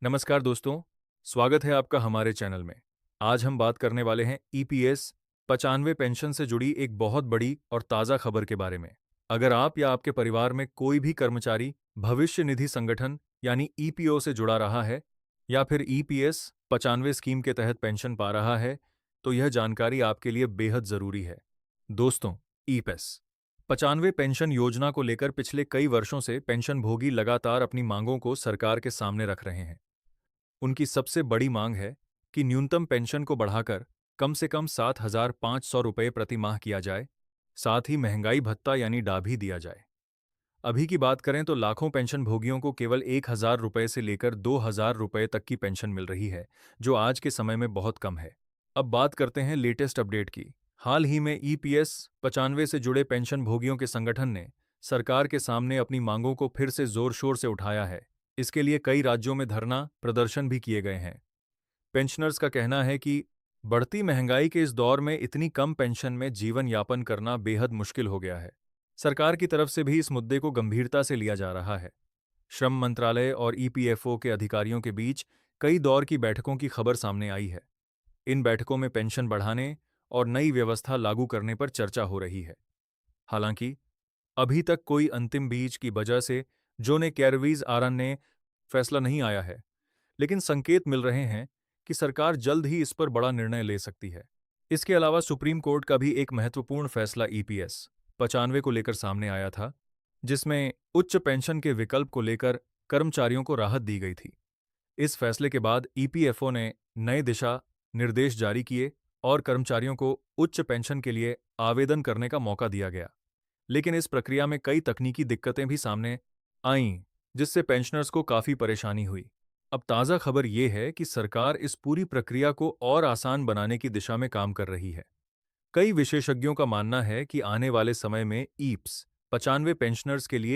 नमस्कार दोस्तों, स्वागत है आपका हमारे चैनल में। आज हम बात करने वाले हैं ईपीएस 95 पेंशन से जुड़ी एक बहुत बड़ी और ताज़ा खबर के बारे में। अगर आप या आपके परिवार में कोई भी कर्मचारी भविष्य निधि संगठन यानी ईपीओ से जुड़ा रहा है या फिर ईपीएस 95 स्कीम के तहत पेंशन पा रहा है, तो यह जानकारी आपके लिए बेहद ज़रूरी है। दोस्तों, ईपीएस 95 पेंशन योजना को लेकर पिछले कई वर्षों से पेंशनभोगी लगातार अपनी मांगों को सरकार के सामने रख रहे हैं। उनकी सबसे बड़ी मांग है कि न्यूनतम पेंशन को बढ़ाकर कम से कम 7,500 रुपये प्रति माह किया जाए, साथ ही महंगाई भत्ता यानी डा भी दिया जाए। अभी की बात करें तो लाखों पेंशनभोगियों को केवल 1,000 रुपये से लेकर 2,000 रुपये तक की पेंशन मिल रही है, जो आज के समय में बहुत कम है। अब बात करते हैं लेटेस्ट अपडेट की। हाल ही में ईपीएस 95 से जुड़े पेंशनभोगियों के संगठन ने सरकार के सामने अपनी मांगों को फिर से जोर शोर से उठाया है। इसके लिए कई राज्यों में धरना प्रदर्शन भी किए गए हैं। पेंशनर्स का कहना है कि बढ़ती महंगाई के इस दौर में इतनी कम पेंशन में जीवन यापन करना बेहद मुश्किल हो गया है। सरकार की तरफ से भी इस मुद्दे को गंभीरता से लिया जा रहा है। श्रम मंत्रालय और ईपीएफओ के अधिकारियों के बीच कई दौर की बैठकों की खबर सामने आई है। इन बैठकों में पेंशन बढ़ाने और नई व्यवस्था लागू करने पर चर्चा हो रही है। हालांकि अभी तक कोई अंतिम बीज की वजह से जो ने कैरवीज आरन ने फैसला नहीं आया है, लेकिन संकेत मिल रहे हैं कि सरकार जल्द ही इस पर बड़ा निर्णय ले सकती है। इसके अलावा सुप्रीम कोर्ट का भी एक महत्वपूर्ण फैसला ईपीएस 95 को लेकर सामने आया था, जिसमें उच्च पेंशन के विकल्प को लेकर कर्मचारियों को राहत दी गई थी। इस फैसले के बाद ईपीएफओ ने नए दिशा निर्देश जारी किए और कर्मचारियों को उच्च पेंशन के लिए आवेदन करने का मौका दिया गया। लेकिन इस प्रक्रिया में कई तकनीकी दिक्कतें भी सामने आईं, जिससे पेंशनर्स को काफ़ी परेशानी हुई। अब ताज़ा खबर ये है कि सरकार इस पूरी प्रक्रिया को और आसान बनाने की दिशा में काम कर रही है। कई विशेषज्ञों का मानना है कि आने वाले समय में ईप्स 95 पेंशनर्स के लिए